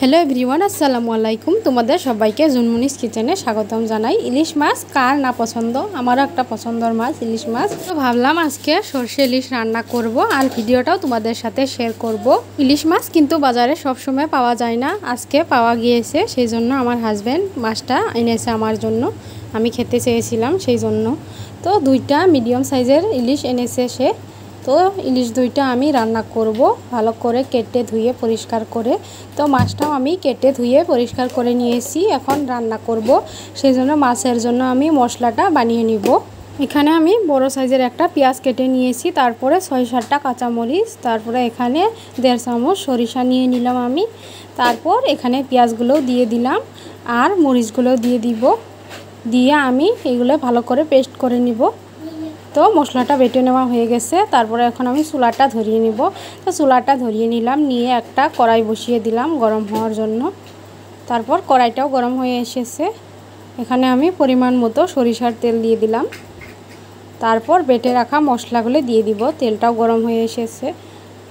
Hello everyone, আসসালামু আলাইকুম। তোমাদের সবাইকে জুনমুনিস কিচেনে স্বাগতম জানাই। ইলিশ মাছ কার না পছন্দ? আমারও একটা পছন্দের মাছ ইলিশ মাছ। তো ভাবলাম আজকে সরষে ইলিশ রান্না করব আর ভিডিওটাও তোমাদের সাথে শেয়ার করব। ইলিশ মাছ কিন্তু বাজারে সবসময় পাওয়া যায় না, আজকে পাওয়া গিয়েছে, সেই জন্য আমার হাজব্যান্ড মাছটা এনেছে আমার জন্য। আমি খেতে চেয়েছিলাম সেই জন্য। তো দুইটা মিডিয়াম সাইজের ইলিশ এনেছে সে। তো ইলিশ দুইটা আমি রান্না করব ভালো করে কেটে ধুয়ে পরিষ্কার করে। তো মাছটাও আমি কেটে ধুয়ে পরিষ্কার করে নিয়েছি, এখন রান্না করব। সেই জন্য মাছের জন্য আমি মশলাটা বানিয়ে নিব। এখানে আমি বড় সাইজের একটা পেঁয়াজ কেটে নিয়েছি, তারপরে 6-7টা কাঁচামরিচ, তারপরে এখানে 1.5 চামচ সরিষা নিয়ে নিলাম আমি। তারপর এখানে পেঁয়াজগুলোও দিয়ে দিলাম আর মরিচগুলোও দিয়ে দিব। দিয়ে আমি এগুলো ভালো করে পেস্ট করে নিব। তো মশলাটা বেটে নেওয়া হয়ে গেছে, তারপরে এখন আমি চুলাটা ধরিয়ে নিব। তো চুলাটা ধরিয়ে নিলাম, নিয়ে একটা কড়াই বসিয়ে দিলাম গরম হওয়ার জন্য। তারপর কড়াইটাও গরম হয়ে এসেছে, এখানে আমি পরিমাণ মতো সরিষার তেল দিয়ে দিলাম। তারপর বেটে রাখা মশলাগুলো দিয়ে দিব, তেলটাও গরম হয়ে এসেছে।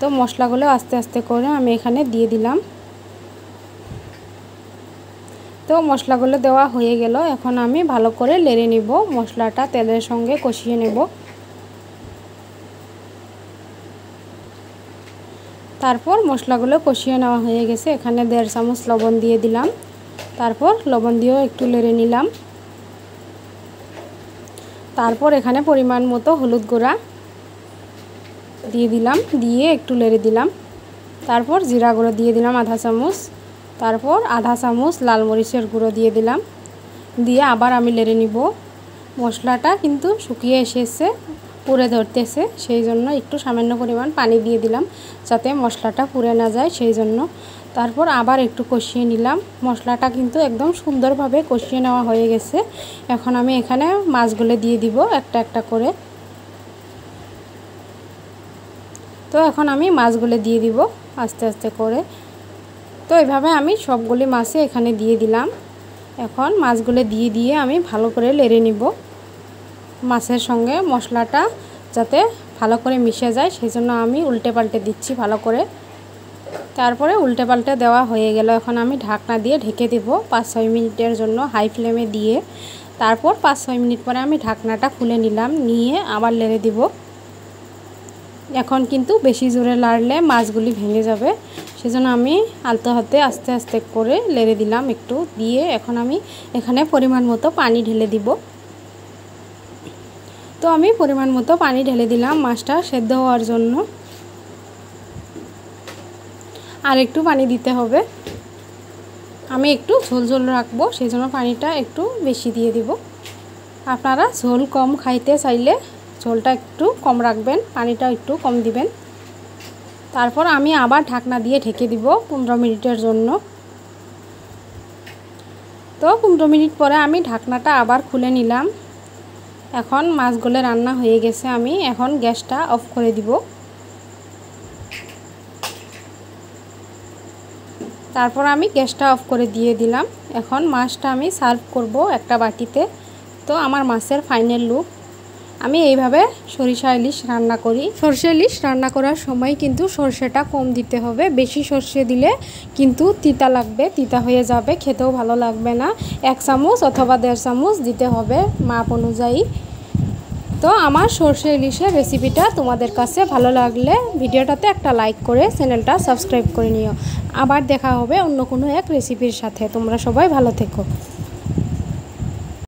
তো মশলাগুলো আস্তে আস্তে করে আমি এখানে দিয়ে দিলাম। তো মশলাগুলো দেওয়া হয়ে গেল, এখন আমি ভালো করে নেড়ে নিব, মশলাটা তেলের সঙ্গে কষিয়ে নেব। তারপর মশলাগুলো কষিয়ে নেওয়া হয়ে গেছে, এখানে 1.5 চামচ লবণ দিয়ে দিলাম। তারপর লবণ দিয়েও একটু নেড়ে নিলাম। তারপর এখানে পরিমাণ মতো হলুদ গুঁড়া দিয়ে দিলাম, দিয়ে একটু নেড়ে দিলাম। তারপর জিরা গুঁড়ো দিয়ে দিলাম 1/2 চামচ। তারপর 1/2 চামচ লাল মরিচের গুঁড়ো দিয়ে দিলাম, দিয়ে আবার আমি নেড়ে নিব। মশলাটা কিন্তু শুকিয়ে এসেছে, পুড়ে ধরতেছে, সেই জন্য একটু সামান্য পরিমাণ পানি দিয়ে দিলাম যাতে মশলাটা পুড়ে না যায় সেই জন্য। তারপর আবার একটু কষিয়ে নিলাম। মশলাটা কিন্তু একদম সুন্দরভাবে কষিয়ে নেওয়া হয়ে গেছে। এখন আমি এখানে মাছগুলো দিয়ে দিব একটা একটা করে। তো এখন আমি মাছগুলো দিয়ে দিব আস্তে আস্তে করে। তো এভাবে আমি সবগুলি মাছে এখানে দিয়ে দিলাম। এখন মাছগুলো দিয়ে আমি ভালো করে নেড়ে নিব, মাছের সঙ্গে মশলাটা যাতে ভালো করে মিশে যায় সেই জন্য আমি উল্টে পাল্টে দিচ্ছি ভালো করে। তারপরে উল্টে পাল্টে দেওয়া হয়ে গেল, এখন আমি ঢাকনা দিয়ে ঢেকে দেব 5-6 মিনিটের জন্য হাই ফ্লেমে দিয়ে। তারপর 5-6 মিনিট পরে আমি ঢাকনাটা খুলে নিলাম, নিয়ে আবার নেড়ে দিব। এখন কিন্তু বেশি জোরে নাড়লে মাছগুলি ভেঙে যাবে, সেজন্য আমি আলতো হাতে আস্তে আস্তে করে নেড়ে দিলাম একটু, দিয়ে এখন আমি এখানে পরিমাণ মতো পানি ঢেলে দিব। তো আমি পরিমাণ মতো পানি ঢেলে দিলাম মাছটা সেদ্ধ হওয়ার জন্য। আর একটু পানি দিতে হবে, আমি একটু ঝোল ঝোল রাখবো সেই জন্য পানিটা একটু বেশি দিয়ে দিব। আপনারা ঝোল কম খাইতে চাইলে ঝোলটা একটু কম রাখবেন, পানিটা একটু কম দিবেন। তারপর আমি আবার ঢাকনা দিয়ে ঢেকে দিব 15 মিনিটের জন্য। তো 15 মিনিট পরে আমি ঢাকনাটা আবার খুলে নিলাম। এখন মাছগুলো রান্না হয়ে গেছে, আমি এখন গ্যাসটা অফ করে দিব। তারপর আমি গ্যাসটা অফ করে দিয়ে দিলাম। এখন মাছটা আমি সার্ভ করব একটা বাটিতে। তো আমার মাছের ফাইনাল লুক। আমি এইভাবে সরিষা ইলিশ রান্না করি। সরষে ইলিশ রান্না করার সময় কিন্তু সরষেটা কম দিতে হবে, বেশি সরষে দিলে কিন্তু তিতা লাগবে, তিতা হয়ে যাবে, খেতেও ভালো লাগবে না। 1 চামচ অথবা 1.5 চামচ দিতে হবে মাপ অনুযায়ী। তো আমার সরষে ইলিশের রেসিপিটা তোমাদের কাছে ভালো লাগলে ভিডিওটাতে একটা লাইক করে চ্যানেলটা সাবস্ক্রাইব করে নিও। আবার দেখা হবে অন্য কোনো এক রেসিপির সাথে। তোমরা সবাই ভালো থেকো।